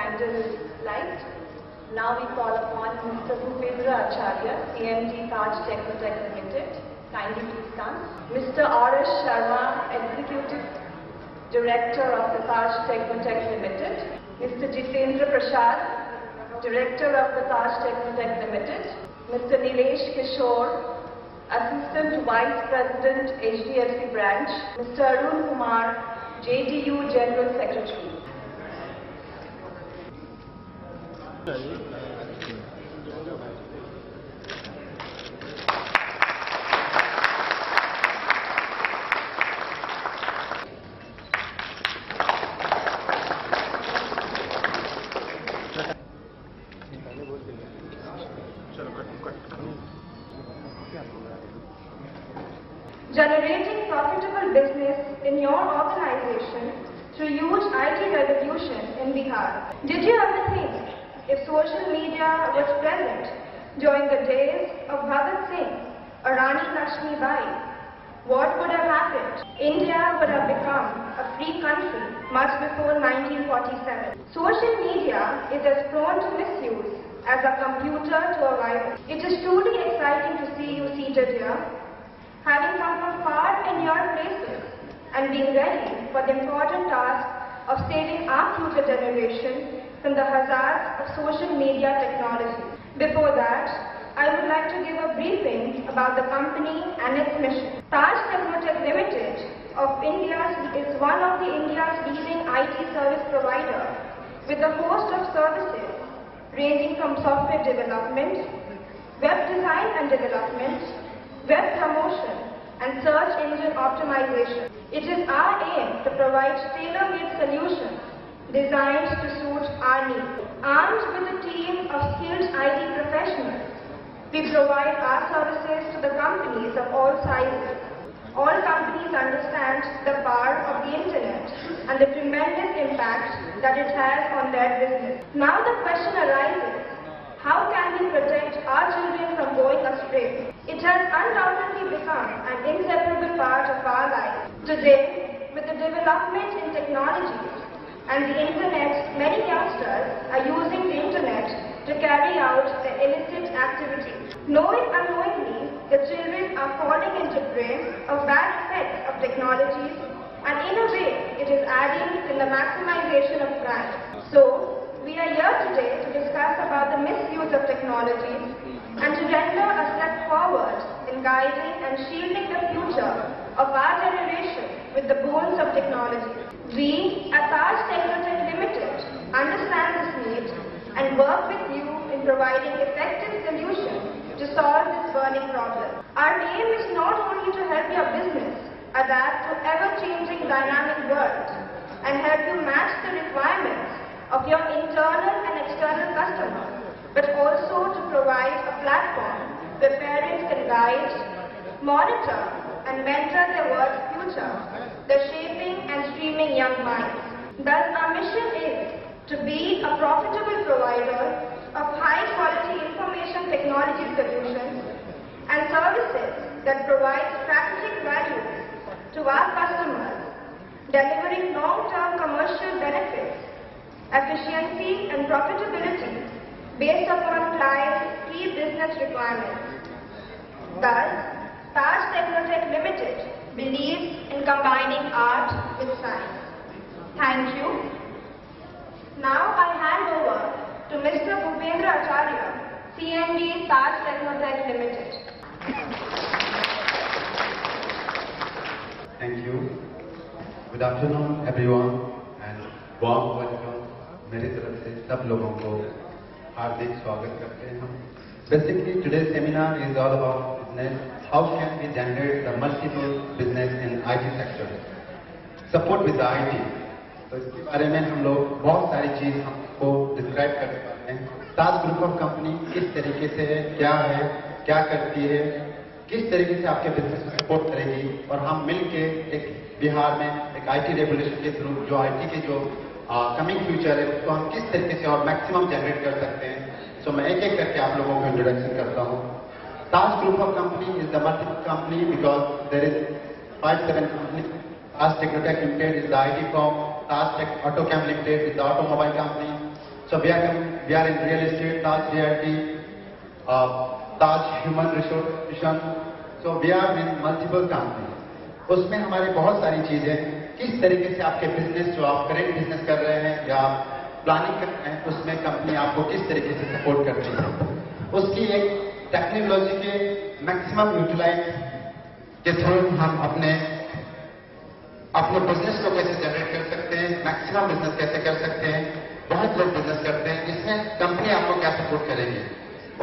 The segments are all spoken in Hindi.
candle is light. Now we call upon Mr. Bhupendra Acharya, CMD Taj Technotech Limited. Kindly please come. Mr. R.S. Sharma, Executive Director of the Taj Technotech Limited. Mr. Jitendra Prasad, Director of the Taj Technotech Limited. Mr. Nilesh Kishore, Assistant Vice President, HDFC Branch. Mr. Arun Kumar, JDU General Secretary. Generating profitable business in your organization through huge IT revolution in Bihar. Did you ever think if social media was present during the days of Bhagat Singh or Rani Lakshmi Bai, what would have happened? India would have become a free country much before 1947. Social media is as prone to misuse as a computer to a virus. It is truly exciting to see you seated here, having come from far and near places and being ready for the important task of saving our future generation from the hazards of social media technology. Before that, I would like to give a briefing about the company and its mission. Taj Technotech Limited is one of India's leading IT service provider with a host of services ranging from software development, web design and development, web promotion and search engine optimization. It is our aim to provide tailor-made solutions designed to suit our needs. Armed with a team of skilled IT professionals, we provide our services to the companies of all sizes. All companies understand the power of the internet and the tremendous impact that it has on their business. Now the question arises, how can we protect our children from going astray? It has undoubtedly become an inseparable part of our lives. Today, with the development in technologies and the internet, many youngsters are using the internet to carry out their illicit activities. Knowing unknowingly, the children are falling into prey of bad effects of technologies, and in a way, it is adding in the maximization of crime. So, we are here today to discuss about the misuse of technology and to render a step forward in guiding and shielding the future of our generation with the boons of technology. We at Taj Technotech Limited understand this need and work with you in providing effective solutions to solve this burning problem. Our aim is not only to help your business adapt to ever-changing dynamic world and help you match the requirements of your internal and external customers, but also to provide a platform where parents can guide, monitor, and mentor their world's future, the shaping and streaming young minds. Thus, our mission is to be a profitable provider of high-quality information technology solutions and services that provide strategic value to our customers, delivering long-term commercial benefits, efficiency and profitability based upon clients' key business requirements. Thus, Taj Technotech Limited believes in combining art with science. Thank you. Now I hand over to Mr. Bhupendra Acharya, CMD Taj Technotech Limited. Thank you. Good afternoon everyone and warm welcome. मेरी तरफ से सब लोगों को हार्दिक स्वागत करते हैं हम. Basically, today's seminar is all about business. How can we generate the multiple business in IT sector? Support with the IT. तो इसके बारे में हम लोग बहुत सारी चीज हमको डिस्क्राइब कर सकते हैं. ताज ग्रुप ऑफ कंपनी किस तरीके से है, क्या करती है, किस तरीके से आपके बिजनेस को सपोर्ट करेगी, और हम मिलके एक बिहार में एक IT रेवोल्यूशन के थ्रू जो IT के जो कमिंग फ्यूचर है उसको हम किस तरीके से और मैक्सिमम जनरेट कर सकते हैं. सो मैं एक एक करके आप लोगों को इंट्रोडक्शन करता हूँ. Taj group of company is the multiple company because there is 5-7 company. Taj Technotech Limited is the IT firm. Taj Tech Autocam Limited is the automobile company. So we are in real estate, Taj Realty, Taj Human Resource. So we are in multiple companies. उसमें हमारी बहुत सारी चीजें, किस तरीके से आपके बिजनेस जो आप करेंट बिजनेस कर रहे हैं या प्लानिंग कर रहे हैं, उसमें कंपनी आपको किस तरीके से सपोर्ट करती है, उसकी एक टेक्नोलॉजी के मैक्सिमम यूटिलाइज के थ्रू हम अपने बिजनेस को कैसे जनरेट कर सकते हैं, मैक्सिमम बिजनेस कैसे कर सकते हैं। बहुत लोग बिजनेस करते हैं, इसमें कंपनी आपको क्या सपोर्ट करेगी,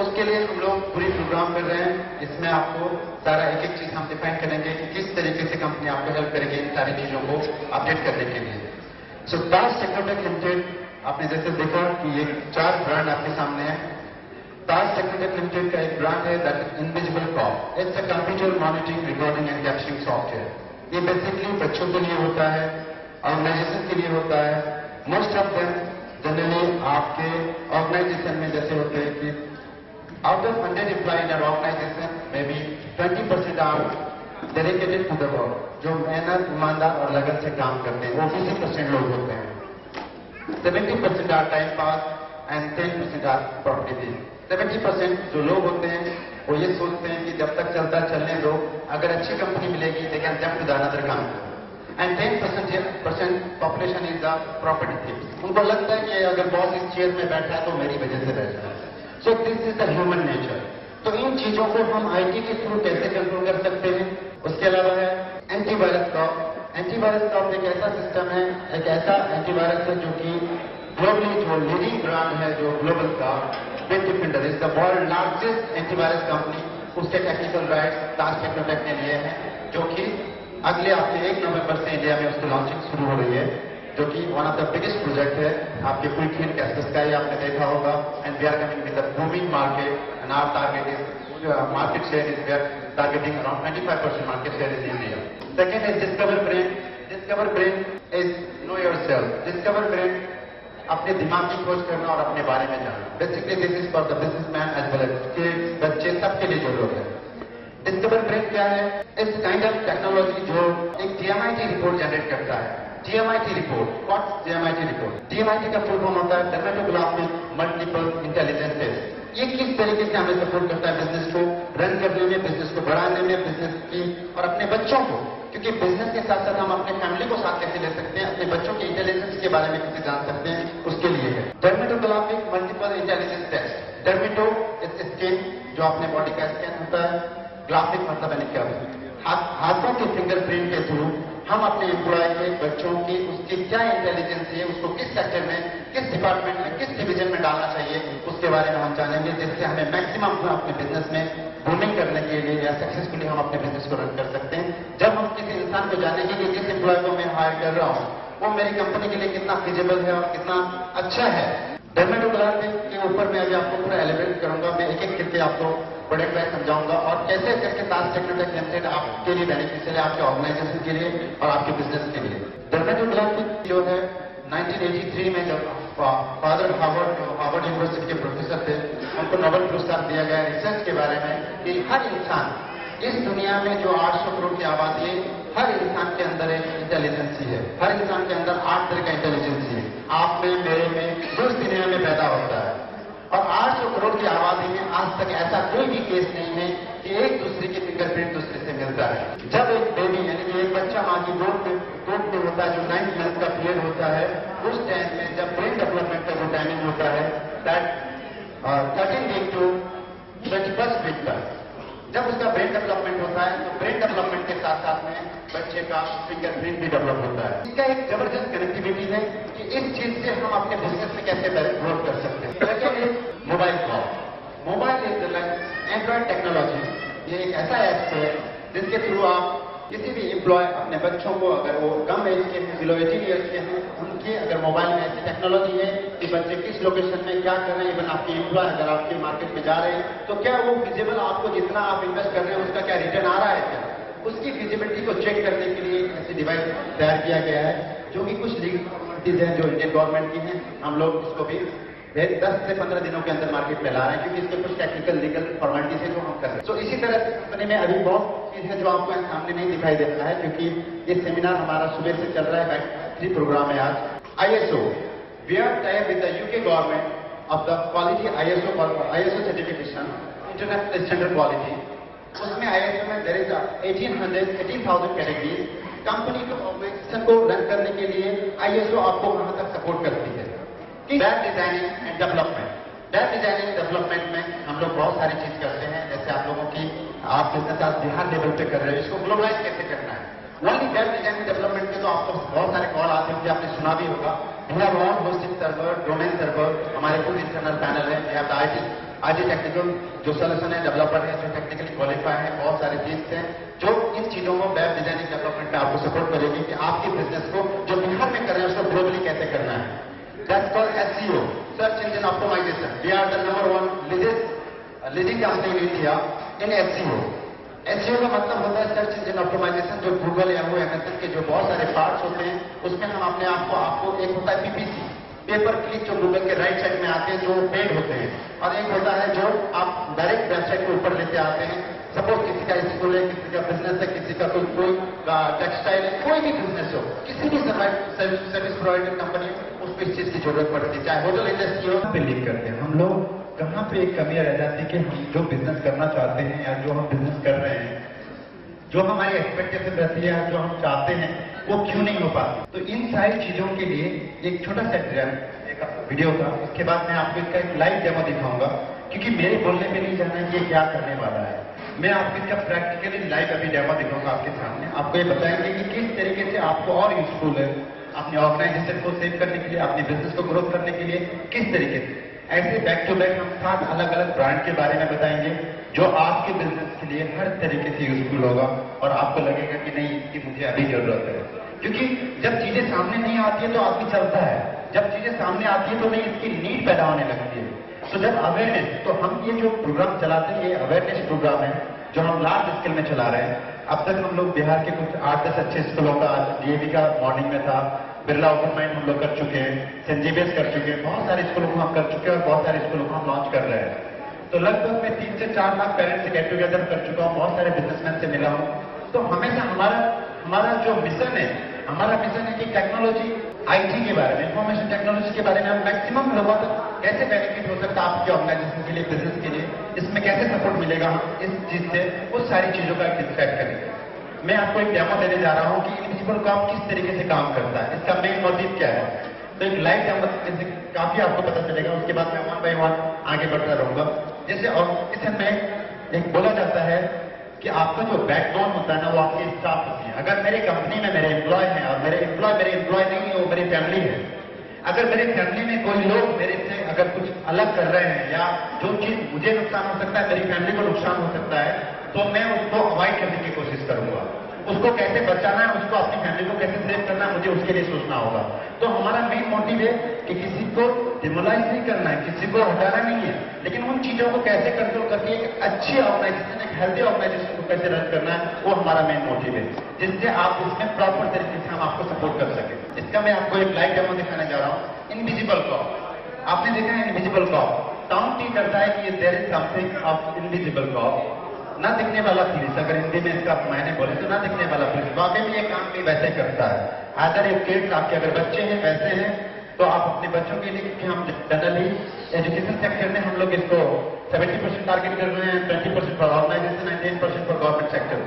उसके लिए हम लोग पूरी प्रोग्राम कर रहे हैं। इसमें आपको सारा एक एक चीज हम डिफाइन करेंगे कि किस तरीके से कंपनी आपको हेल्प करेगी इन सारी चीजों को अपडेट करने के लिए। सो ताज टेक्नोटेक लिमिटेड, आपने जैसे देखा कि ये 4 ब्रांड आपके सामने है। ताज टेक्नोटेक लिमिटेड का एक ब्रांड है that is invisible cop. It's a computer monitoring, recording and capturing software. ये बेसिकली बच्चों के लिए होता है, ऑर्गेनाइजेशन के लिए होता है। मोस्ट ऑफ देम जनरली आपके ऑर्गेनाइजेशन में जैसे होते हैं कि out of 100 employees in our organization, maybe 20% are dedicated to the work. जो मेहनत, ईमानदार और लगन से काम करते हैं, वो 20% लोग होते हैं। 70% are time pass and 10% are property. 70% जो लोग होते हैं वो ये सोचते हैं कि जब तक चलता चलने दो, अगर अच्छी कंपनी मिलेगी they can jump to the another company. And 10% population is the property thieves. उनको लगता है कि अगर बॉस इस चेयर में बैठा है तो मेरी वजह से बैठा है। So this is the human nature. तो इन चीजों को हम आईटी के थ्रू कैसे कंट्रोल कर सकते हैं। उसके अलावा है एंटीवायरस कॉप। एंटीवायरस कॉप एक ऐसा सिस्टम है, एक ऐसा एंटीवायरस है जो कि ग्लोबली जो लीडिंग ब्रांड है जो ग्लोबल का, big defender is the world largest antivirus company. उसके टेक्निकल राइट्स ताज टेक्नोटेक ने लिए हैं, जो कि अगले हफ्ते 1 नवंबर से इंडिया में उसकी लॉन्चिंग शुरू हो रही है, जो कि one of the biggest project है। आपके क्विक हिल कैस्पस का ही आपने देखा होगा। And we are coming with the booming market and our target is market share is we are targeting around 25% market share is India. Second is discover brain. Discover brain is know yourself. Discover brain अपने दिमाग की खोज करना और अपने बारे में जानना। Basically this is for the businessman as well as kids, बच्चे, सबके लिए जरूरत है। डिस्कवर ब्रेन क्या है? इस काइंड ऑफ टेक्नोलॉजी जो एक DMIT रिपोर्ट जनरेट करता है। DMIT report, what's DMIT report? DMIT का फुल फॉर्म होता है डर्मेटोग्राफिक मल्टीपल इंटेलिजेंस टेस्ट। ये किस तरीके से हमें सपोर्ट करता है बिजनेस को रन करने में, बिजनेस को बढ़ाने में, बिजनेस की और अपने बच्चों को, क्योंकि बिजनेस के साथ साथ हम अपने फैमिली को साथ कैसे ले सकते हैं, अपने बच्चों के इंटेलिजेंस के बारे में कैसे जान सकते हैं, उसके लिए है dermatographic multiple intelligence test. Dermato is skin, जो अपने बॉडी का स्कैन होता है। ग्राफिक मतलब यानी क्या? हाथों के फिंगरप्रिंट के थ्रू हम अपने एम्प्लॉय के, बच्चों की, उसकी क्या इंटेलिजेंस है, उसको किस सेक्टर में, किस डिपार्टमेंट में, किस डिवीजन में डालना चाहिए, उसके बारे में हम जानेंगे, जिससे हमें मैक्सिमम अपने बिजनेस में बूमिंग करने के लिए या सक्सेसफुली हम अपने बिजनेस को रन कर सकते हैं। जब हम किसी इंसान को जानेंगे कि जिस एम्प्लॉय को मैं हायर कर रहा हूँ वो मेरी कंपनी के लिए कितना फिजिबल है और कितना अच्छा है। डर्मेटोग्राफिक के ऊपर मैं अभी आपको पूरा एलिब्रेट करूंगा, मैं एक एक करके आपको प्रोडक्ट वाइज समझाऊंगा और कैसे करके ताज टेक्नोटेक लिमिटेड आपके लिए बेनिफिशियल है, आपके ऑर्गेनाइजेशन के लिए और आपके बिजनेस के लिए। डर्मेटोग्राफिक जो है 1983 में जब फादर हार्वर्ड यूनिवर्सिटी के प्रोफेसर थे, उनको नोबेल पुरस्कार दिया गया रिसर्च के बारे में कि हर इंसान, इस दुनिया में जो 800 करोड़ की आबादी है, हर इंसान के अंदर एक इंटेलिजेंसी है। हर इंसान के अंदर 8 तरह का इंटेलिजेंसी है। आप में, मेरे में, जो इस दुनिया में पैदा होता है। और 800 करोड़ की आबादी में आज तक ऐसा कोई भी केस नहीं है कि एक दूसरे की फिंगरप्रिंट दूसरे से मिलता है। जब एक बेबी यानी कि एक बच्चा मां की गोद में होता है, जो 9th मंथ का पीरियड होता है, उस टाइम में जब ब्रेन डेवलपमेंट का जो टाइमिंग होता है that 13 week to 21st week तक, जब उसका ब्रेन डेवलपमेंट होता है तो ब्रेन डेवलपमेंट के साथ साथ में बच्चे का फिंगरप्रिंट भी डेवलप होता है। इसका एक जबरदस्त कनेक्टिविटी है कि इस चीज से हम अपने बिजनेस में कैसे ग्रोथ कर सकते हैं। Second is mobile call. Mobile is like Android technology. ये एक ऐसा ऐप है जिसके थ्रू आप किसी भी एम्प्लॉय अपने बच्चों को, अगर वो कम एज के हैं, बिलो 18 ईयर्स के हैं, उनके अगर मोबाइल में ऐसी टेक्नोलॉजी है कि बच्चे किस लोकेशन में क्या कर रहे हैं, इवन आपके एम्प्लॉय अगर आपके मार्केट में जा रहे हैं तो क्या वो फिजिबल, आपको जितना आप इन्वेस्ट कर रहे हैं उसका क्या रिटर्न आ रहा है, क्या उसकी फिजिबिलिटी को चेक करने के लिए ऐसी डिवाइस तैयार किया गया है, जो कि कुछ लीगल फॉर्मेलिटीज हैं जो इंडियन गवर्नमेंट की हैं। हम लोग इसको भी 10 से 15 दिनों के अंदर मार्केट में ला रहे हैं, क्योंकि इसके कुछ टेक्निकल लीगल फॉर्मेलिटीज है जो हम कर रहे हैं। तो इसी तरह से कंपनी में अभी बहुत चीज है जो आपको सामने नहीं दिखाई दे रहा है, क्योंकि ये सेमिनार हमारा सुबह से चल रहा है, 3 प्रोग्राम है आज। ISO We are tied with the UK government of the quality ISO certification, international standard quality. उसमें ISO में there is 18,000 categories. कंपनी के ऑर्गेनाइजेशन को रन करने के लिए ISO आपको कहां तक सपोर्ट करती है? Web designing and development. Web designing development में हम लोग बहुत सारी चीज करते हैं, जैसे आप लोगों की आप बिजनेस आज बिहार लेवल पे कर रहे हो, इसको ग्लोबलाइज कैसे करना है। ओनली वेब डिजाइनिंग डेवलपमेंट के तो आपको बहुत सारे कॉल आते होंगे, आपने सुना भी होगा। We have all hosting server, domain server, हमारे खुद इंटरनल पैनल है। वी हैव आईटी टेक्निकल जो सोल्यूशन है, डेवलपर है, जो टेक्निकली क्वालिफाई है, बहुत सारे चीज हैं जो इन चीजों को वेब डिजाइनिंग डेवलपमेंट में आपको सपोर्ट करेगी कि आपकी बिजनेस को जो बिहार में कर रहे हैं उसको ग्लोबली कैसे करना है। That's called SEO, Search Engine Optimization. We are the #1 leading company in India in SEO. SEO का मतलब होता है सर्च इंजन ऑप्टिमाइजेशन, जो गूगल या एमएसएन के जो बहुत सारे पार्ट्स होते हैं उसमें हम अपने आपको एक होता है पीपीसी, पेपर क्लिक, जो गूगल के राइट साइड में आते हैं जो पेड होते हैं, और एक होता है जो आप डायरेक्ट वेबसाइट के ऊपर लेते आते हैं। सपोज किसी का स्कूल है, किसी का बिजनेस है, किसी का कोई टेक्सटाइल है, कोई भी बिजनेस हो, किसी भी सर्विस प्रोवाइडिंग कंपनी हो, उसको इस चीज की जरूरत पड़ती है, चाहे होटल इंडस्ट्री हो। पे लिख करते हैं हम लोग कहाँ पे एक कमी रह जाती है कि हम जो बिजनेस करना चाहते हैं या जो हम बिजनेस कर रहे हैं, जो हमारी एक्सपेक्टेशन रहती है या जो हम चाहते हैं वो क्यों नहीं हो पाती। तो इन सारी चीजों के लिए एक छोटा सा एक वीडियो था, उसके बाद मैं आपको इसका एक लाइव डेमो दिखाऊंगा, क्योंकि मेरे बोलने पे नहीं जाना कि ये क्या करने वाला है। मैं आपको इसका प्रैक्टिकली लाइव अभी डेमो दिखाऊंगा आपके सामने। आपको ये बताएंगे कि किस तरीके से आपको और यूजफुल है अपने ऑर्गेनाइजेशन को सेव करने के लिए, अपने बिजनेस को ग्रोथ करने के लिए, किस तरीके से। ऐसे बैक टू बैक हम 7 अलग अलग ब्रांड के बारे में बताएंगे जो आपके बिजनेस के लिए हर तरीके से यूजफुल होगा और आपको लगेगा कि नहीं इसकी मुझे अभी जरूरत है। क्योंकि जब चीजें सामने नहीं आती है तो आदमी चलता है, जब चीजें सामने आती है तो नहीं इसकी नीड पैदा होने लगती है। तो जब अवेयरनेस, तो हम ये जो प्रोग्राम चलाते हैं ये अवेयरनेस प्रोग्राम है जो हम लार्ज स्केल में चला रहे हैं। अब तक हम लोग बिहार के कुछ 8-10 अच्छे स्कूलों का, डीएवी का मॉर्निंग में था, बिरला ओपन माइंड हम लोग कर चुके हैं, सेंट जेवियर्स कर चुके हैं, बहुत सारे स्कूलों को हम कर चुके हैं और बहुत सारे स्कूलों को हम लॉन्च कर रहे हैं। तो लगभग मैं 3 से 4 लाख पेरेंट्स से गेट टुगेदर कर चुका हूँ, बहुत सारे बिजनेसमैन से मिला हूँ। तो हमेशा हमारा जो मिशन है, हमारा मिशन है कि टेक्नोलॉजी, आईटी के बारे में, इंफॉर्मेशन टेक्नोलॉजी के बारे में हम मैक्सिमम लोगों तक कैसे बेनिफिट हो सकता है आपके ऑर्गेनाइजेशन के लिए, बिजनेस के लिए, इसमें कैसे सपोर्ट मिलेगा, हम इस चीज से उस सारी चीजों का डिस्क्राइब करेंगे। मैं आपको एक डेमो देने जा रहा हूं कि इनविजिबल काम किस तरीके से काम करता है, इसका मेन मोटिव क्या है। तो एक लाइव डेमो से काफी आपको पता चलेगा, उसके बाद मैं 1 by 1 आगे बढ़ता रहूंगा। जैसे ऑर्गेनाइजेशन में एक बोला जाता है कि आपका जो बैकबोन होता है ना वो आपकी स्टाफ होती है। अगर मेरी कंपनी में मेरे एम्प्लॉय हैं और मेरे एम्प्लॉय नहीं है, वो मेरी फैमिली है। अगर मेरी फैमिली में कोई लोग मेरे से अगर कुछ अलग कर रहे हैं या जो चीज मुझे नुकसान हो सकता है, मेरी फैमिली को नुकसान हो सकता है, तो मैं उसको अवॉइड करने की कोशिश करूंगा। उसको कैसे बचाना है, उसको अपनी फैमिली को कैसे सेव करना है, मुझे उसके लिए सोचना होगा। तो हमारा मेन मोटिव है कि किसी को डिमोलाइज नहीं करना है, किसी को हटाना नहीं है, लेकिन उन चीजों को कैसे कंट्रोल करके एक अच्छी ऑर्गेनाइजेशन, एक हेल्दी ऑर्गेनाइजेशन को कैसे रन करना है, वो हमारा मेन मोटिव है, जिससे आप इसमें प्रॉपर तरीके से हम आपको सपोर्ट कर सके। इसका मैं आपको एक लाइव डेमो दिखाने जा रहा हूँ। इनविजिबल कॉप आपने देखा है, इनविजिबल कॉप साउंड ही करता है कि there is something of invisible cop, ना दिखने वाला पुलिस। अगर हिंदी में इसका मैंने बोले तो ना दिखने वाला पुलिस वाकई में ये काम भी वैसे करता है। अगर एक किड्स, आपके अगर बच्चे हैं वैसे हैं, तो आप अपने बच्चों के लिए, क्योंकि हम जनरली एजुकेशन सेक्टर में हम लोग इसको 70% टारगेट कर रहे हैं, 20% for organisation and 10% for government sector.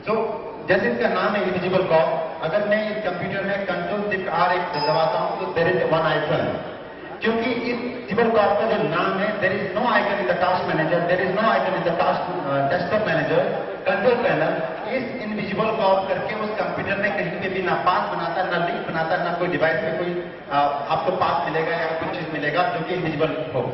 तो जैसे इसका नाम है इनविजिबल कॉप, अगर मैं इस कंप्यूटर में कंट्रोल शिफ्ट R एक दबाता हूं तो देयर इज वन आइकन, क्योंकि इस इनविजिबल कॉप का जो नाम है, there is no icon in the task manager, there is no icon in the task desktop manager, control panel. इस इनविजिबल कॉप करके उस कंप्यूटर में कहीं पे भी ना पाथ बनाता, ना लिंक बनाता, ना कोई डिवाइस में कोई आपको पाथ मिलेगा या कुछ चीज मिलेगा जो कि इनविजिबल हो।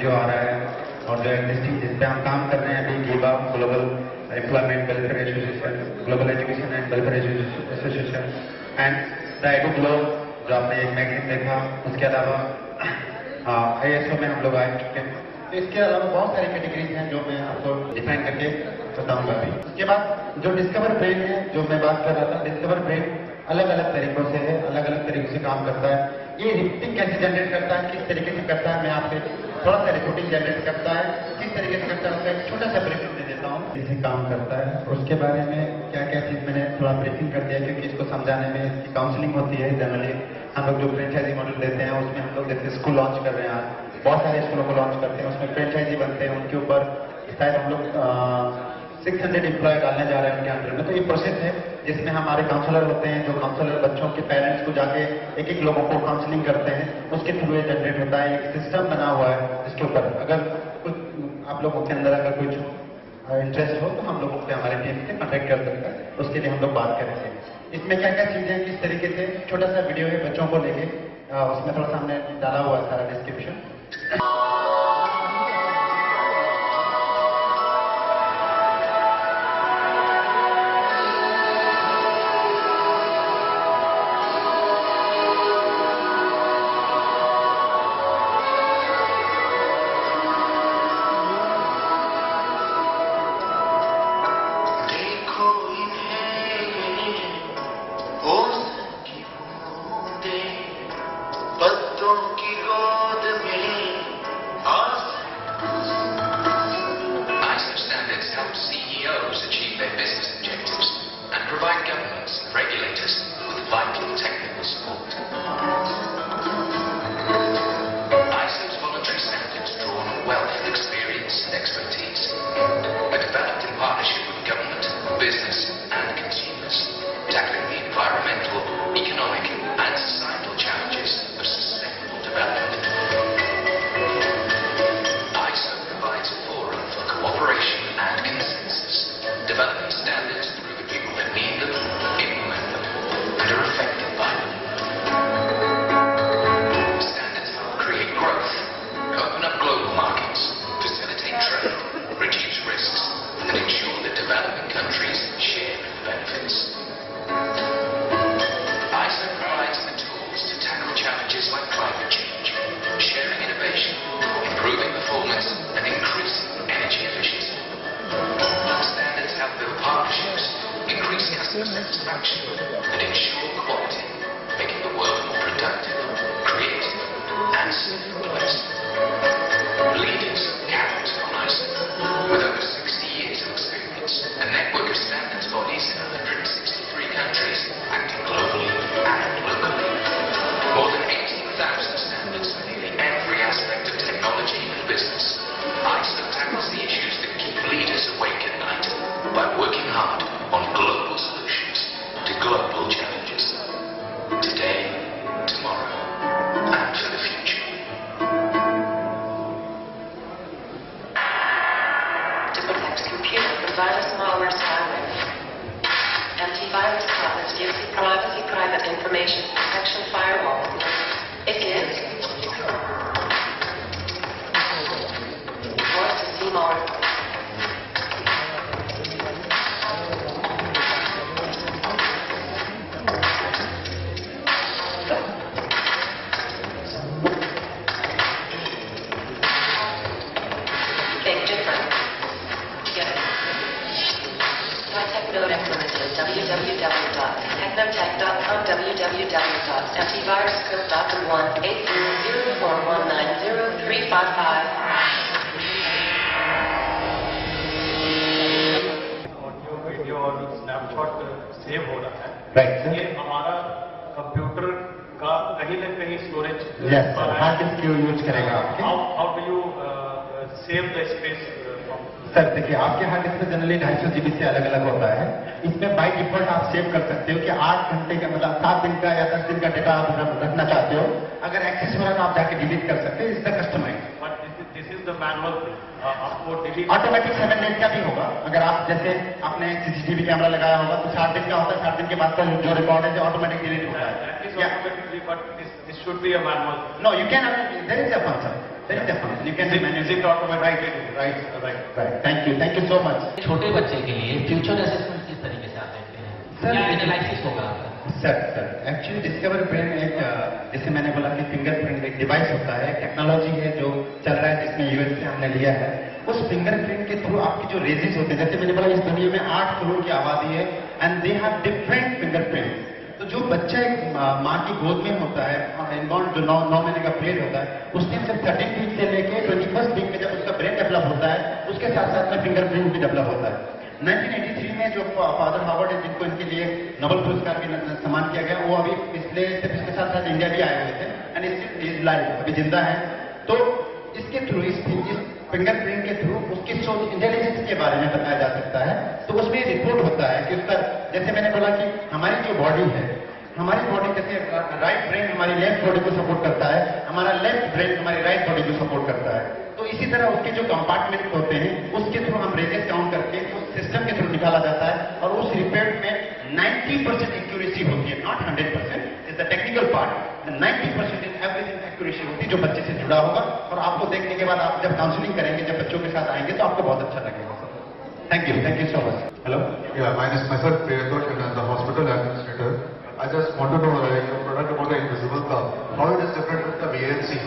जो आ रहा है और जो एग्जिस्टिंग जिस पे हम काम कर रहे हैं अभी give up global employment welfare association, global education and welfare association and the Eduglo जो आपने एक मैगजीन देखा, उसके अलावा ISO में हम लोग आए चुके हैं। तो इसके अलावा बहुत सारी कैटेगरीज हैं जो मैं आपको डिफाइन करके बताऊंगा अभी। उसके बाद जो डिस्कवर ब्रेन है, जो मैं बात कर रहा था, डिस्कवर ब्रेन अलग अलग तरीकों से है, अलग अलग तरीकों से काम करता है। ये रिपोर्टिंग कैसे जनरेट करता है, किस तरीके से करता है, मैं आपसे थोड़ा सा रिपोर्टिंग जनरेट करता है, किस तरीके से करता है उसका एक छोटा सा ब्रीफिंग दे देता हूँ, कैसे काम करता है। उसके बारे में क्या क्या चीज मैंने थोड़ा ब्रीफिंग कर दिया, क्योंकि इसको समझाने में इसकी काउंसलिंग होती है। जनरली हम लोग जो फ्रेंचाइजी मॉडल देते हैं उसमें हम लोग जैसे स्कूल लॉन्च कर रहे हैं, बहुत सारे स्कूलों को लॉन्च करते हैं, उसमें फ्रेंचाइजी बनते हैं, उनके ऊपर शायद हम लोग 600 एम्प्लॉय डालने जा रहे हैं उनके अंडर में। तो ये प्रोसेस है जिसमें हमारे काउंसलर होते हैं, जो काउंसलर बच्चों के पेरेंट्स को जाके एक एक लोगों को काउंसलिंग करते हैं, उसके थ्रू ये जनरेट होता है। एक सिस्टम बना हुआ है इसके ऊपर। अगर कुछ आप लोगों के अंदर अगर कुछ इंटरेस्ट हो तो हम लोगों से हमारे टीम से कॉन्टेक्ट कर सकते हैं, उसके लिए हम लोग बात करेंगे। इसमें क्या क्या चीजें किस तरीके से, छोटा सा वीडियो है बच्चों को लेके, उसमें थोड़ा सा हमने डाला हुआ है सारा description. and ensure quality, making the world more productive, creative, and safer place. Leaders count on ISO. With over 60 years of experience, a network of standards bodies in 163 countries, acting globally and locally. More than 18,000 standards for nearly every aspect of technology and business. ISO tackles the issues that keep leaders awake at night by working hard on global solutions to global challenges. Today, tomorrow, and for the future. To protect a computer from virus, malware, spyware. Antivirus College gives you privacy, private information protection firewall. It is want to see more. Big difference. Get it? Technode implemented. www.technotech.com. www.antivirusscope.com 1-800-419-0355. Audio video और स्नैपशॉट सेव हो रहा है। Right sir. ये हमारा कंप्यूटर का कहीं ना कहीं storage yes sir, hard disk use करेगा आपके। How do you save the space sir देखिए, आपके हार्ड डिस्क में जनरली 250 GB से अलग अलग होता है। इसमें बाय डिफॉल्ट आप सेव कर सकते हो कि 8 घंटे का, मतलब 7 दिन का या 10 दिन का डेटा आप रखना चाहते हो। अगर एक्सेस हो रहा है तो आप जाके डिलीट कर सकते हैं। इसका customise but this is the manual. आपको डिलीट ऑटोमेटिक 7 डेज का भी होगा। अगर आप जैसे आपने CCTV कैमरा लगाया होगा तो 7 दिन का होता है, 7 दिन के बाद का जो रिकॉर्ड है ऑटोमेटिक डिलीट होता है। But this should be a manual. No, you can, there is a function. There is a function. You can manage it automatically. Right. Thank you so much. छोटे बच्चे के लिए फ्यूचर असेसमेंट किस तरीके से आप देखते हैं? Sir, क्या एनालिसिस होगा आपका? सर एक्चुअली डिस्कवर ब्रेन एक जैसे मैंने बोला कि फिंगरप्रिंट एक डिवाइस होता है, टेक्नोलॉजी है जो चल रहा है, जिसमें यूएस से हमने लिया है। उस फिंगरप्रिंट के थ्रू आपकी जो रेजेस होते हैं, जैसे मैंने बोला इस दुनिया में 8 करोड़ की आबादी है and they have different fingerprint. तो जो बच्चा एक माँ की गोद में होता है, इनबॉर्न जो 9 महीने का पीरियड होता है, उसके अंदर 13 वीक से लेके 21st वीक में जब उसका ब्रेन डेवलप होता है, उसके साथ साथ में फिंगरप्रिंट भी डेवलप होता है। 1983 में जो फादर हार्वर्ड है, जिनको इनके लिए नोबेल पुरस्कार भी सम्मान किया गया, वो अभी पिछले साथ साथ इंडिया भी आए हुए थे एंड इज लाइव, अभी जिंदा है। तो इसके थ्रू इस फिंगरप्रिंट के थ्रू उसकी सोच इंटेलिजेंस के बारे में बताया जा सकता है। तो उसमें रिपोर्ट होता है कि उसका, जैसे मैंने बोला कि हमारी जो बॉडी है, हमारी बॉडी जैसे राइट ब्रेन हमारी लेफ्ट बॉडी को सपोर्ट करता है, हमारा लेफ्ट ब्रेन हमारी राइट बॉडी को सपोर्ट करता है। तो इसी तरह उसके जो कंपार्टमेंट होते हैं, उसके थ्रू हम रेजेस काउंट करके उस सिस्टम के थ्रू निकाला जाता है और उस रिपोर्ट में 90% एक्यूरेसी होती है, not 100%, is the technical part. 90% in everything accuracy होती है जो बच्चे से जुड़ा होगा। और आपको देखने के बाद आप जब काउंसलिंग करेंगे, जब बच्चों के साथ आएंगे, तो आपको बहुत अच्छा लगेगा। Thank you so much. Hello, My name is myself Priyatosh and I'm the hospital administrator. I just want to know your product about the invisible curve, how it is different with the VNC.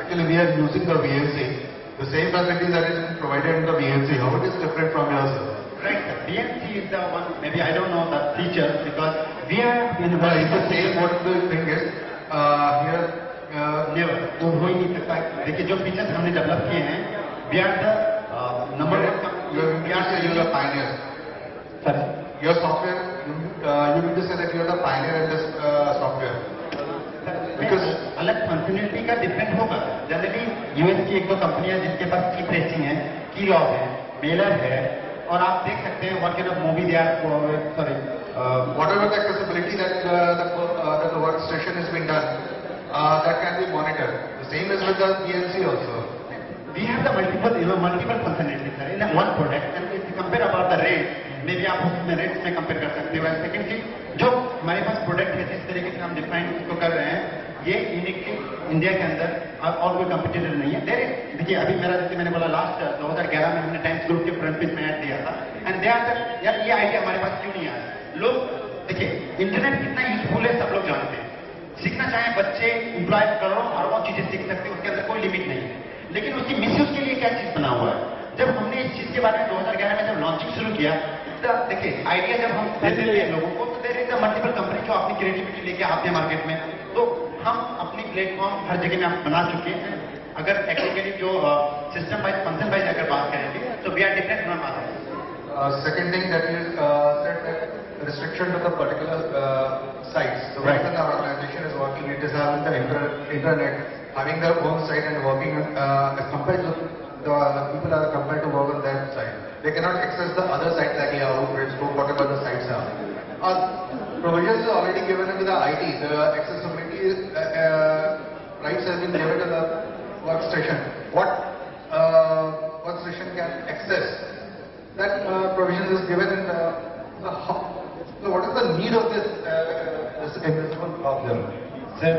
Actually, we are using the VNC. The same facilities that is provided in the VNC, how it is different from yours? right, sir. VNC is the one, maybe I don't know the features because we are in the It's the same. What the thing is, here, never, वो हो ही नहीं सकता। देखिए जो फीचर्स हमने डेवलप किए हैं, we are the number one, you are pioneers. Sorry. Your software, you need to say that you are the pioneer in this software. Because अलग फंक्शनलिटी का डिफरेंट होगा। जनरली यूएस की 1-2 कंपनियां जिनके पास की प्रेसिंग है, की लॉग है, मेलर है, और आप देख सकते हैं what kind of movie they are, sorry, Whatever the accessibility that the workstation has been done, that can be monitored. The same is with the VNC also. we have the multiple functionality sir in one product, and if you compare about the rate, maybe आप उसमें रेट्स में कंपेयर कर सकते हो। सेकेंडली जो हमारे पास प्रोडक्ट है, जिस तरीके से हम डिफाइन इसको कर रहे हैं, ये यूनिकली इंडिया के अंदर और कोई कंपटीटर नहीं है। देखिए अभी मेरा, जैसे मैंने बोला, लास्ट 2011 में हमने टाइम्स ग्रुप के फ्रंट पेज में ऐड दिया था एंड दे आर यार ये आइडिया हमारे पास क्यों नहीं आया। लोग देखिए इंटरनेट कितना यूजफुल है सब लोग जानते हैं, सीखना चाहें बच्चे, एम्प्लॉय करोड़ों अरबों चीजें सीख सकते हैं, उसके अंदर कोई लिमिट नहीं है। लेकिन उसकी मिसयूज के लिए क्या चीज बना हुआ है। जब हमने इस चीज के बारे में 2011 में जब लॉन्चिंग शुरू किया, देखिए आइडिया जब हम देते हैं लोगों को, तो देर इज मल्टीपल कंपनी जो अपनी क्रिएटिविटी लेके आते हैं मार्केट में, तो हम अपनी प्लेटफॉर्म हर जगह में आप बना चुके हैं। अगर टेक्निकली जो सिस्टम वाइज, फंक्शन वाइज अगर बात करेंगे, तो we are different from others. Second thing that you said that restriction to the particular sites. So Right. when our organization is working, it is having the internet, having their own site and working as compared to the people are compared to work on that site. They cannot access the other sites like Yahoo, Facebook, whatever the sites are. Provisions are already given into the IT. The accessibility rights have been given to the workstation. What workstation can access? That provision is given in the so what is the need of this invisible problem? Sir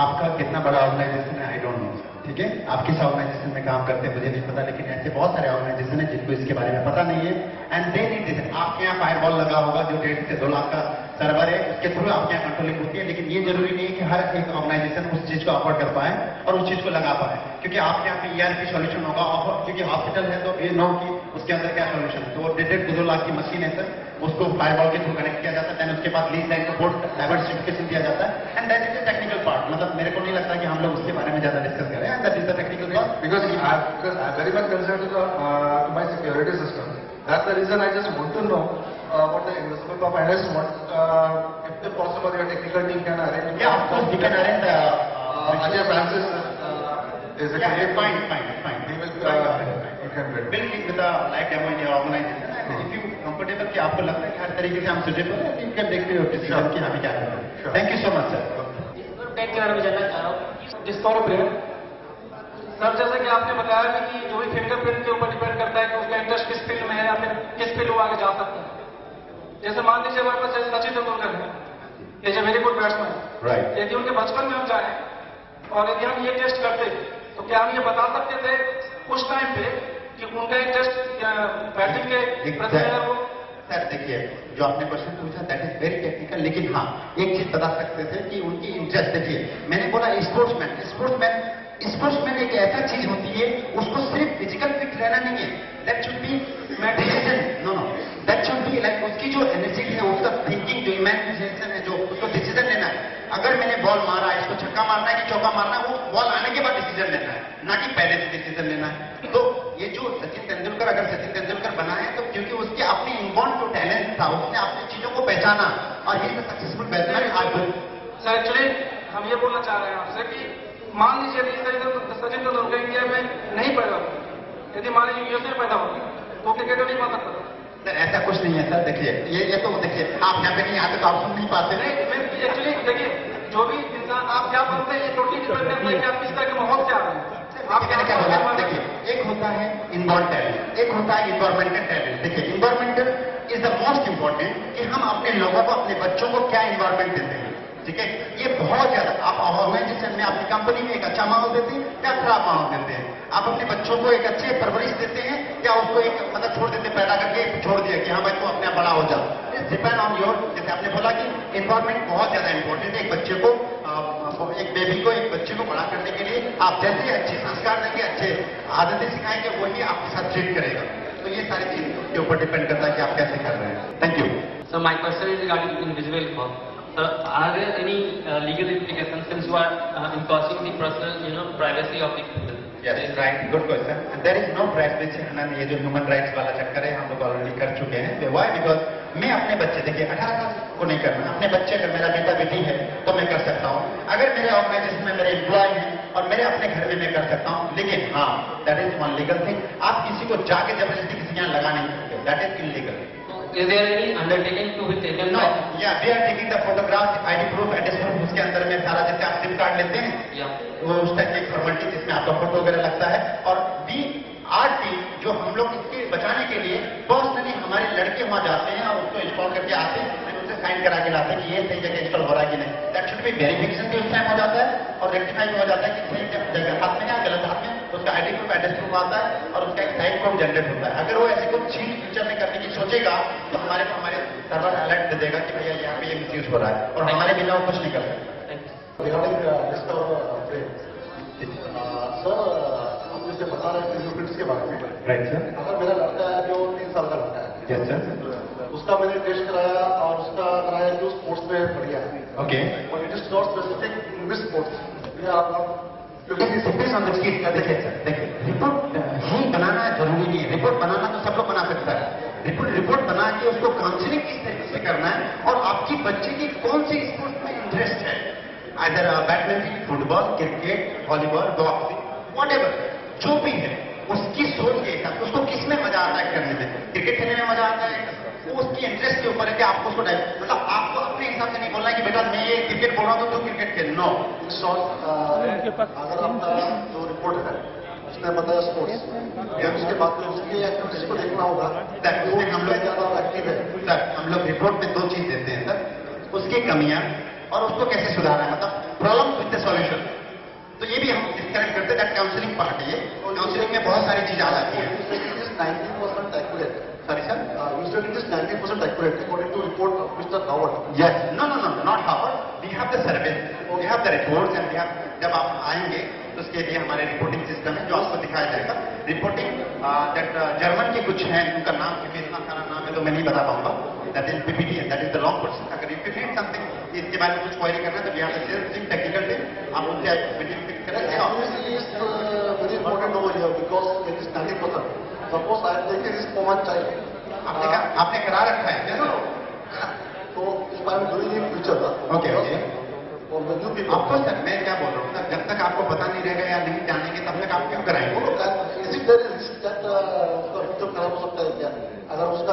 आपका कितना बड़ा ऑर्गेनाइजेशन है, आई डोंट नो, ठीक है, आप किस ऑर्गेनाइजेशन में काम करते हैं मुझे नहीं पता, लेकिन ऐसे बहुत सारे ऑर्गेनाइजेशन है जिनको इसके बारे में पता नहीं है एंड दे नीड दिस। आपके यहाँ फायरवॉल लगा होगा जो 1.5 से 2 लाख का सर्वर है, उसके थ्रू आपके यहाँ कंट्रोलिंग होती है, लेकिन ये जरूरी नहीं है कि हर एक ऑर्गेनाइजेशन उस चीज को अफोर्ड कर पाए और उस चीज को लगा पाए, क्योंकि आपके यहाँ पे ERP सॉल्यूशन होगा, क्योंकि हॉस्पिटल है तो ये नो कि उसके अंदर क्या सॉल्यूशन है। तो वो 1.5 से 2 लाख की मशीन है सर, उसको फायरवॉल के थ्रू कनेक्ट किया जाता है, देन उसके बाद लीज लाइन को बोर्ड डाइवर्सिफिकेशन दिया जाता है and that is the technical part. मतलब मेरे को नहीं लगता कि हम लोग उसके बारे में ज्यादा डिस्कस करें, and that is the technical part. Because I'm very much concerned to my security system. That's the reason I just want to know what the invisible curve, and I just want if possible your technical team can arrange. Yeah, of course we can arrange Ajay Francis is a fine. He will you can We'll meet with a live demo in your organization. And if you comfortable कि आपको लगता है कि हर तरीके से हम suitable है, you can take your decision कि हमें क्या करना है। Thank you so much sir. Tech के बारे में जानना चाह रहा हूँ। डिस्कवर ब्रेन सर, जैसे कि आपने बताया कि जो भी फिंगरप्रिंट के ऊपर डिपेंड करता है कि उसका इंटरेस्ट किस फील्ड में है या फिर किस फील्ड वो आगे जा सकता है। जैसे मान लीजिए हमारे पास सचिन तेंदुलकर है, is a very good batsman. Right. यदि उनके बचपन में हम जाएं और यदि हम ये टेस्ट करते तो क्या हम ये बता सकते थे उस टाइम पे कि उनका इंटरेस्ट बैटिंग के प्रति है वो? सर देखिए, जो आपने क्वेश्चन पूछा दैट इज वेरी टेक्निकल, लेकिन हाँ एक चीज बता सकते थे कि उनकी इंटरेस्ट, देखिए मैंने बोला स्पोर्ट्समैन एक ऐसा चीज होती है, उसको सिर्फ फिजिकल फिट रहना नहीं है, that should be decision, know that should be like उसकी जो एनर्जी है, उसका थिंकिंग, जो इमेजिनेशन है, जो उसको डिसीजन लेना है। अगर मैंने बॉल मारा, इसको छक्का मारना है कि चौका मारना है, वो बॉल आने के बाद डिसीजन लेना है, ना कि पहले से डिसीजन लेना है। तो ये जो सचिन तेंदुलकर, अगर सचिन तेंदुलकर बना है तो क्योंकि उसकी अपनी इनबॉर्न जो टैलेंट था, उसने अपनी चीजों को पहचाना और ही सक्सेसफुल बैट्समैन आज। सर एक्चुअली हम ये बोलना चाह रहे हैं आपसे कि मान लीजिए सचिन तेंदुलकर इंडिया में नहीं पैदा हुआ, यदि मान लीजिए यूएस में पैदा होगा तो क्रिकेटर नहीं बन सकता। सर ऐसा कुछ नहीं है सर, देखिए ये तो देखिए आप यहाँ पे नहीं आते तो आप सुन नहीं पाते। एक्चुअली देखिए, जो भी इंसान आप क्या बनते हैं ये टोटली डिपेंड करता है कि आप किस तरह के माहौल से आ रहे हैं। आप मैंने क्या बोला, देखिए एक होता है इनबॉर्न टैलेंट, एक होता है इन्वायरमेंटल टैलेंट। देखिए environmental is the most important कि हम अपने लोगों को, अपने बच्चों को क्या इन्वायरमेंट देते हैं, ठीक है। ये बहुत ज्यादा आप ऑर्गेनाइजेशन में, अपनी कंपनी में एक अच्छा माहौल देते हैं या खराब माहौल देते हैं। आप अपने बच्चों को एक अच्छे परवरिश देते हैं या उसको एक मतलब छोड़ देते, पैदा करके छोड़ दिया कि हाँ भाई तू अपने बड़ा हो जा। डिपेंड ऑन योर, जैसे आपने बोला कि इन्वायरमेंट बहुत ज्यादा इंपॉर्टेंट है। एक बच्चे को, एक बेबी को, एक बच्चे को बड़ा करने के लिए आप जैसे अच्छे संस्कार देंगे, अच्छे आदतें सिखाएंगे, वही आपके साथ ट्रीट करेगा। तो ये सारी चीज के ऊपर डिपेंड करता है कि आप कैसे कर रहे हैं। Thank you. So my question is regarding invisible form. So are there any legal implications since you are enforcing the personal, privacy of the people? Yes, right. Good question. And there is no privacy, ये जो ह्यूमन राइट्स वाला चक्कर है हम लोग ऑलरेडी कर चुके हैं। Why? Because मैं अपने बच्चे, देखिए 18 साल को नहीं करना, अपने बच्चे, अगर मेरा बेटा बेटी है तो मैं कर सकता हूँ। अगर मेरे ऑर्गेनाइजेशन में मेरे एम्प्लॉय हैं और मेरे अपने घर में मैं कर सकता हूँ, लेकिन हाँ that is one legal thing. आप किसी को जाके जबरदस्ती किसी यहाँ लगा नहीं सकते, that is illegal. Is there any undertaking to be taken? No, yeah, we are taking the photograph, ID proof, address proof, उसके अंदर में सारा, जैसे आप सिम कार्ड लेते हैं, वो उस टाइप की फॉर्मेलिटी जिसमें आपका फोटो वगैरह लगता है। और टीम जो हम लोग इसके बचाने के लिए पर्सनली हमारे लड़के वहां जाते हैं और उसको इंस्टॉल करके आते हैं, उनसे साइन करा के लाते हैं कि ये सही जगह इंस्टॉल हो रहा है कि नहीं। दैट शुड बी वेरिफिकेशन भी उस टाइम हो जाता है और रेक्टिफाई हो जाता है कि सही जगह हाथ में या गलत हाथ में, उसका आईडी प्रूफ, एड्रेस प्रूफ आता है और उसका एक साइन कोड जनरेट होता है। अगर वो ऐसी कोई चीज फ्यूचर में करने की सोचेगा तो हमारे को हमारे सर्वर अलर्ट दे देगा कि भैया यहाँ पे ये मिसयूज हो रहा है और हमारे बिना वो कुछ नहीं कर सकते। सर हम जैसे बता रहे हैं फिंगरप्रिंट्स के बारे में, राइट सर। अगर मेरा लड़का है जो 3 साल का लड़का है, यस सर, उसका मैंने टेस्ट कराया और उसका कराया जो स्पोर्ट्स में बढ़िया है, ओके, और it is not specific in this sports. देखिए रिपोर्ट ही बनाना जरूरी नहीं है, रिपोर्ट बनाना तो सब लोग बना सकता है। रिपोर्ट बना के उसको काउंसलिंग किस तरीके से करना है और आपकी बच्चे की कौन सी स्पोर्ट्स में इंटरेस्ट है, either badminton, football, cricket, volleyball, boxing, whatever, जो भी है उसकी सोच के हिसाब से उसको किस में मजा आता है करने में। क्रिकेट खेलने में मजा आता है, वो उसकी इंटरेस्ट के ऊपर है कि आपको उसको मतलब आपको अपने हिसाब से नहीं बोलना है कि बेटा मैं ये क्रिकेट बोल रहा हूँ तो क्रिकेट खेल, नो। अगर आपका जो रिपोर्ट है उसने बताया स्पोर्ट्स, उसके बाद में उसकी एक्टिविटीज को देखना होगा। हम लोग ज्यादा एक्टिव है सर, हम लोग रिपोर्ट में 2 चीज देते हैं सर, उसकी कमियां और उसको कैसे सुधारना है, मतलब प्रॉब्लम विद द सॉल्यूशन। तो ये भी हम डिस्कस करते हैं, काउंसलिंग पार्ट है ये। काउंसलिंग में बहुत सारी चीजें आ जाती हैं। 90% accurate. Sorry sir? You said it is 90% accurate according to report of Mr. Howard. Yes. No, not Howard. We have the survey, we have the reports and we have, जब आप आएंगे तो उसके लिए हमारे रिपोर्टिंग सिस्टम है जो आपको दिखाया जाएगा। रिपोर्टिंग दैट जर्मन के कुछ हैं, उनका नाम इतना सारा नाम है तो मैं नहीं बता पाऊंगा। That is PPT, that is the long course. अगर यू नीड समथिंग इसके बारे में कुछ क्वेरी करना है तो we have the technical team, आप उनसे मीटिंग फिक्स करें। Obviously, it's very important over here because it is 90%. Suppose I take a risk for one child. आपने करा रखा है क्या? तो if I am doing in future, okay okay, for the new people, आपको सर मैं क्या बोल रहा हूँ सर, जब तक आपको पता नहीं रहेगा या नहीं जानेंगे तब तक आप क्यों कराएंगे? is it there is risk that उसका future खराब हो सकता है क्या? अगर उसका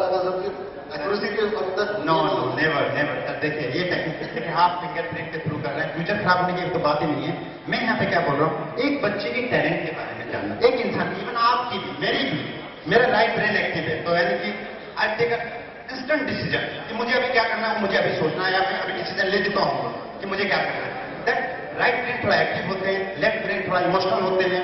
एक्यूरेसी के अंदर नो नेवर सर। देखिए ये टेक्निक आप फिंगरप्रिंट के थ्रू कर रहे हैं, फ्यूचर खराब होने की तो बात ही नहीं है। मैं यहाँ पे क्या बोल रहा हूँ, एक बच्चे के टैलेंट के बारे में जानना, एक इंसान, इवन आपकी भी मेरी भी, मेरा राइट ब्रेन एक्टिव है तो यानी कि आई टेक इंस्टेंट डिसीजन कि मुझे अभी क्या करना है, मुझे अभी सोचना है या मैं अभी डिसीजन ले चुका हूँ कि मुझे क्या करना है। दैट राइट ब्रेन थोड़ा एक्टिव होते हैं, लेफ्ट ब्रेन थोड़ा इमोशनल होते हैं।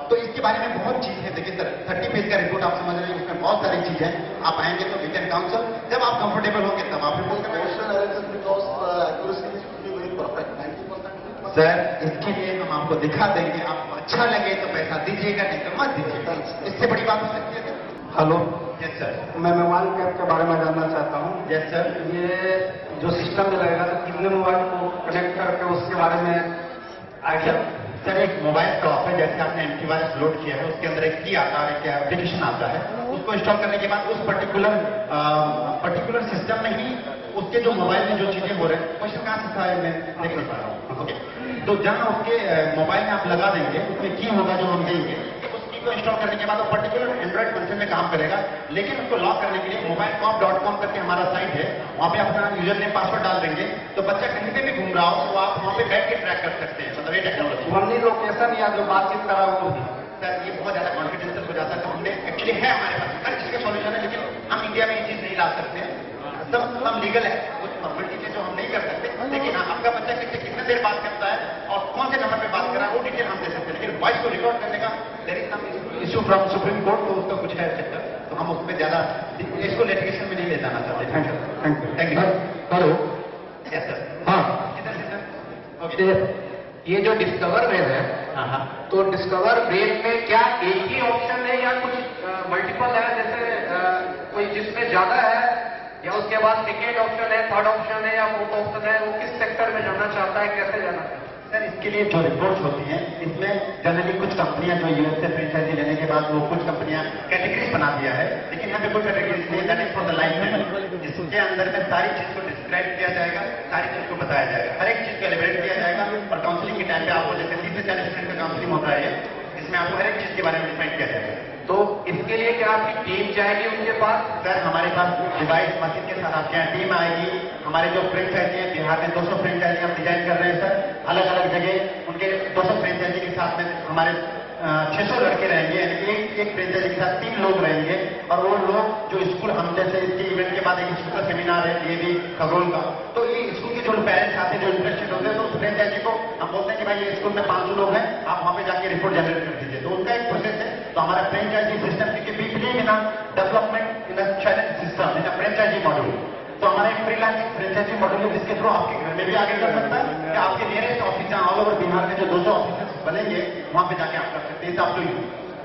तो इसके बारे में बहुत चीज है। देखिए सर, 30 पेज का रिपोर्ट आप समझ रहे हैं, उसमें बहुत सारी चीजें हैं। आप आएंगे तो वी कैन काउंसल, जब आप कंफर्टेबल होंगे तब आप रिपोर्ट करेंगे। सर, इसके लिए हम आपको दिखा देंगे, आपको अच्छा लगे तो पैसा दीजिएगा, नहीं तो मत दीजिएगा। इससे बड़ी बात हो सकती है। Hello, yes sir. मैं मोबाइल कैप के बारे में जानना चाहता हूँ। Yes sir. ये जो सिस्टम में रहेगा तो कितने मोबाइल को कनेक्ट करके उसके बारे में आइडिया। सर, एक मोबाइल शॉप है, जैसे आपने एंटीवायरस लोड किया है, उसके अंदर एक की आता है, एक एप्लीकेशन आता है। उसको इंस्टॉल करने के बाद उस पर्टिकुलर सिस्टम में ही उसके जो मोबाइल में जो चीजें हो रही हैं, क्वेश्चन कहाँ से था मैं देख नहीं पा रहा हूँ। ओके, तो जहाँ उसके मोबाइल में आप लगा देंगे, उसमें की होगा जो हम देंगे, उस की को इंस्टॉल करने के बाद वो पर्टिकुलर एंड्रॉइड फंक्शन में काम करेगा। लेकिन उसको लॉक करने के लिए mobilecop.com करके हमारा साइट है, वहाँ पे अपना यूजर नेम पासवर्ड डाल देंगे, तो बच्चा कहीं पे भी घूम रहा हो तो आप वहाँ पे बैठ के ट्रैक कर सकते हैं। मतलब ये टेक्नोलॉजी ओनली लोकेशन या जो बातचीत करा वो भी। सर, ये बहुत ज्यादा कॉन्फिडेंशियल हो जाता है, तो हमने एक्चुअली है हमारे पास हर चीज का सॉल्यूशन है, लेकिन हम इंडिया में ये चीज नहीं ला सकते हैं। सब हम लीगल है, कुछ फॉर्मेलिटी है जो हम नहीं कर सकते। लेकिन हाँ, आपका बच्चा किससे कितने देर बात करता है और कौन से नंबर पे बात कर रहा है वो डिटेल हम दे सकते हैं। लेकिन वॉइस को रिकॉर्ड करने का there is some issue from supreme court, तो उसका कुछ है चक्कर, तो हम उसमें ज्यादा इसको लिटिगेशन में नहीं ले जाना चाहते। Thank you. Hello, yes sir. हाँ, किधर से सर? ओके। ये जो डिस्कवर ब्रेन है, हाँ, तो डिस्कवर ब्रेन में क्या एक ही ऑप्शन है या कुछ मल्टीपल है? जैसे कोई जिसमें ज्यादा है, या उसके बाद सेकेंड ऑप्शन है, थर्ड ऑप्शन है या फोर्थ ऑप्शन है, वो किस सेक्टर में जाना चाहता है, कैसे जाना चाहता है? सर, इसके लिए जो रिपोर्ट्स होती हैं, इसमें जनरली कुछ कंपनियां जो यूएस से फ्रेंचाइजी लेने के बाद वो कुछ कंपनियां कैटेगरीज बना दिया है, लेकिन यहाँ पे कोई कैटेगरीज नहीं है। That is for the life में, जिसके अंदर में सारी चीज को डिस्क्राइब किया जाएगा, सारी चीज को बताया जाएगा, हर एक चीज को एलिब्रेट किया जाएगा। और काउंसलिंग के टाइम पे आपको जैसे 30 से 40 मिनट का काउंसलिंग होता है, जिसमें आपको हर एक चीज के बारे में डिफाइन किया जाएगा। तो इसके लिए क्या आपकी टीम जाएगी उनके पास? सर, हमारे पास डिवाइस मशीन के साथ आपके यहाँ टीम आएगी। हमारे जो फ्रेंचाइजी है, बिहार में 200 फ्रेंचाइजी हम डिजाइन कर रहे हैं सर, अलग अलग जगह उनके 200 फ्रेंचाइजी के साथ में हमारे 600 लड़के रहेंगे, यानी एक फ्रेंचाइजी के साथ 3 लोग रहेंगे। और वो लोग जो स्कूल, हम जैसे इसके इवेंट के बाद एक स्कूल का सेमिनार है ये भी खबरों का, तो ये स्कूल के जो पेरेंट्स आते हैं, जो इंटरेस्टेड होते हैं, तो उस फ्रेंचाइजी को हम बोलते हैं कि भाई ये स्कूल में 500 लोग हैं, आप वहाँ पे जाके रिपोर्ट जनरेट कर दीजिए। तो उनका एक प्रोसेस है। तो हमारा फ्रेंचाइजी सिस्टम के we believe in development in a challenge system in a franchisee module. तो हमारा एक फ्रीलांसिंग फ्रेंचाइजी मॉड्यूल है, जिसके थ्रू आपके घर में भी आगे कर सकता है, या आपके नियरेस्ट ऑफिस जहाँ ऑल ओवर बिहार में जो 200 ऑफिस बनेंगे वहाँ पे जाके आप कर सकते हैं। आप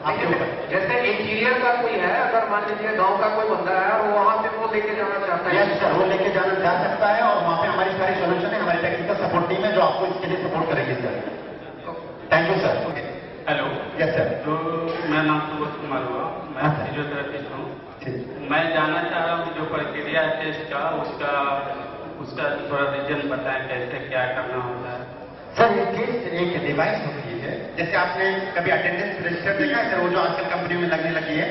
आपके ऊपर जैसे इंटीरियर का कोई है, अगर मान लीजिए गांव का कोई बंदा है और वहां पे वो लेके जाना चाहता है। यस सर, वो लेके जाना जा सकता है, और वहाँ पे हमारी सारी सोल्यूशन है, हमारी टेक्निकल सपोर्ट टीम है जो आपको इसके लिए सपोर्ट करेगी sir. Thank you sir. Okay, hello. Yes sir. तो मेरा नाम सुबोध कुमार हुआ, मैं फिजियोथेरेपिस्ट हूँ। मैं जानना चाह रहा हूँ जो प्रक्रिया है टेस्ट का, उसका थोड़ा रीजन बताएं, कैसे क्या करना होता है। सर, ये टेस्ट एक डिवाइस होती है, जैसे आपने कभी अटेंडेंस रजिस्टर देखा है सर, वो जो आजकल कंपनी में लगने लगी है,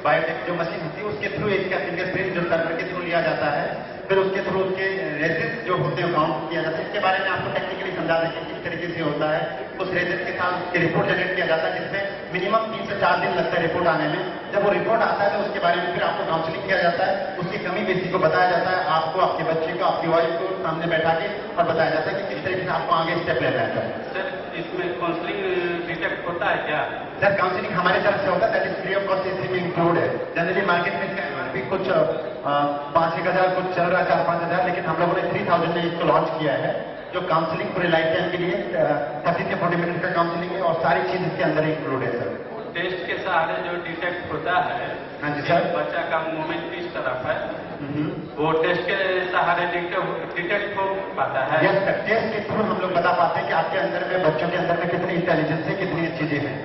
बायोटेक जो मशीन होती है, उसके थ्रू इसका फिंगरप्रिंट जो सर्वर के थ्रू लिया जाता है, फिर उसके थ्रू उसके रेजिस्ट जो होते हैं काउंट किया जाता है। इसके बारे में आपको टेक्निकली समझा दें कि किस तरीके से होता है। उस रेजिस्ट के साथ उसकी रिपोर्ट जनरेट किया जाता है, जिसमें मिनिमम 3 से 4 दिन लगता है रिपोर्ट आने में। जब वो रिपोर्ट आता है तो उसके बारे में फिर आपको काउंसलिंग किया जाता है, उसकी कमी बेसी को बताया जाता है, आपको, आपके बच्चे को, आपकी वाइफ को सामने बैठा के और बताया जाता है कि किस तरीके से आपको आगे स्टेप लेना है। सर, इसमें काउंसलिंग डिटेक्ट होता है क्या? सर, काउंसलिंग हमारे तरफ से होता है, that is free of cost, इसी में इंक्लूड है। जनरली मार्केट में इसका एमआरपी कुछ 5-1 हजार कुछ चल रहा है, 4-5 हजार, लेकिन हम लोगों ने 3000 में इसको लॉन्च किया है, जो काउंसलिंग पूरे लाइफ टाइम के लिए 30 से 40 मिनट का काउंसलिंग है, और सारी चीज इसके अंदर इंक्लूड है सर। टेस्ट के सहारे जो डिटेक्ट होता है, हाँ जी सर, बच्चा का मूवमेंट किस तरफ है, वो टेस्ट के सहारे डिटेक्ट हो पाता है। यस सर, टेस्ट के थ्रू हम लोग बता पाते हैं कि आपके अंदर में, बच्चों के अंदर में कितनी इंटेलिजेंस है, कितनी चीजें हैं।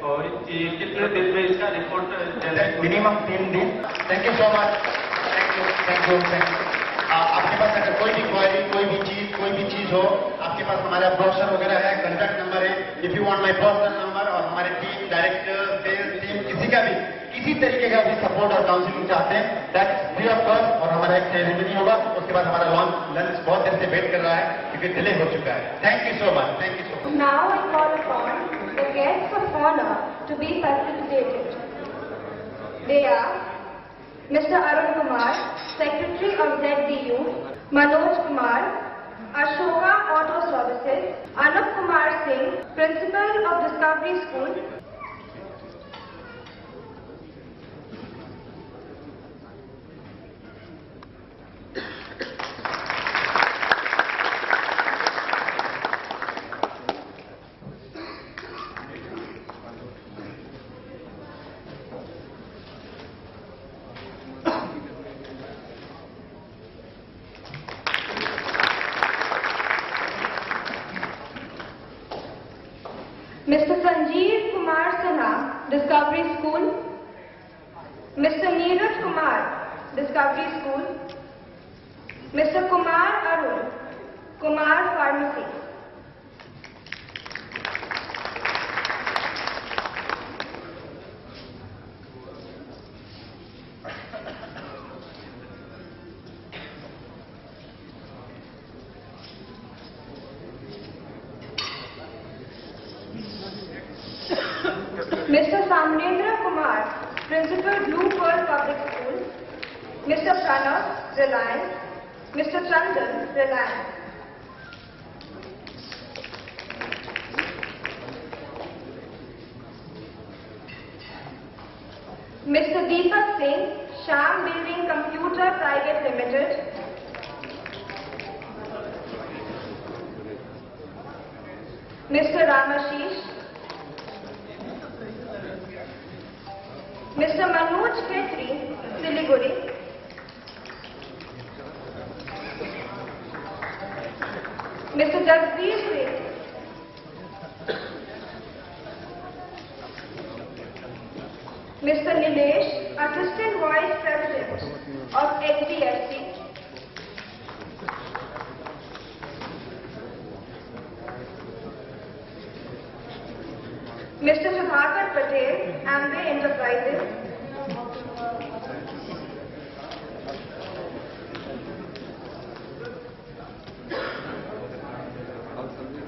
और कितने दिन में इसका रिपोर्ट जनरेट? मिनिमम 3 दिन। Thank you so much. Thank you, thank you, thank you. आपके पास अगर कोई भी क्वारी, कोई भी चीज हो, आपके पास हमारा ब्रोशर वगैरह है, कॉन्टैक्ट नंबर है। If you want my personal number, और हमारे टीम, डायरेक्टर, सेल्स टीम, किसी का भी किसी तरीके का भी सपोर्ट और काउंसलिंग चाहते हैं, दैट फ्री ऑफ कॉस्ट, और हमारा एक सेरेमनी होगा। उसके बाद हमारा लंच बहुत देर से वेट कर रहा है क्योंकि डिले हो चुका है। Thank you so much, thank you so much. Now I call upon the guests of honor to be facilitated. They are Mr. Arun Kumar, Secretary of ZBU, Manoj Kumar, Ashoka Auto Services, Anup Kumar Singh, Principal of Discovery School. Mr. Sanjeev Kumar Sinha, Discovery School. Mr. Neeraj Kumar, Discovery School. Mr. Kumar Arun, Kumar Pharmacy. Mr. Samrendra Kumar, Principal Blue Pearl Public School. Mr. Pranav, Reliance. Mr. Chandan, Reliance. Mr. Deepak Singh, Sham Building Computer Private Limited. Mr. Ramashish. Mr. Manoj Khetri, Siliguri. Mr. Jagsveer Singh. Mr. Nilesh, Assistant Vice President of HDFC. Mr. Sudhakar Patel, Amway Enterprises.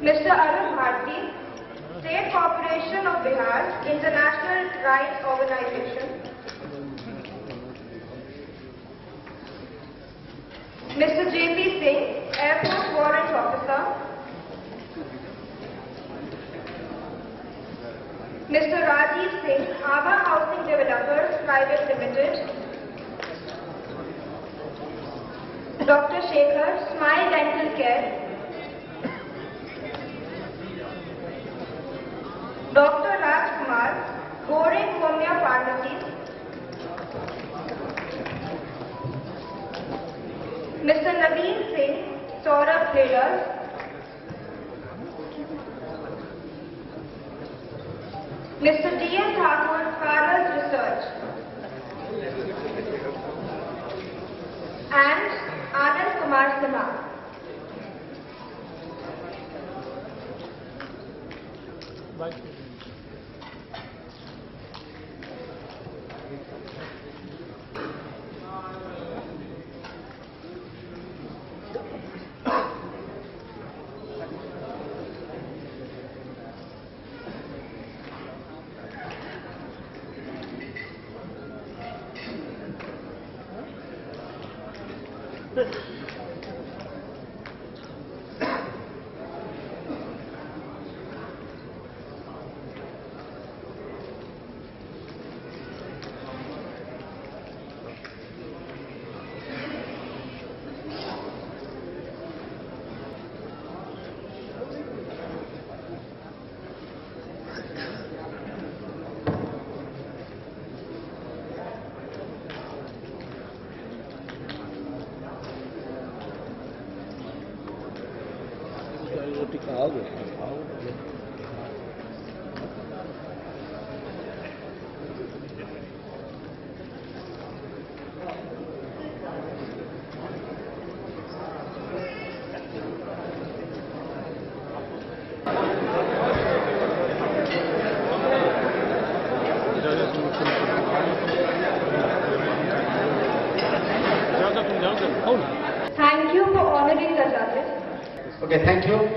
Mr. Arun Bharti, State Corporation of Bihar, International Rights Organization. Mr. J.P. Singh, Air Force Warrant Officer. Mr. Rajiv Singh, Aba Housing Developers Private Limited. Dr. Shekhar, Smile Dental Care. Dr. Rajkumar, Goring Homeo Pharmacy. Mr. Naveen Singh, Saurabh Traders. Mr. D.N. Thakur, Farmers Research. And Anand Kumar Sinha. Thank you for honoring the judges. Okay, thank you.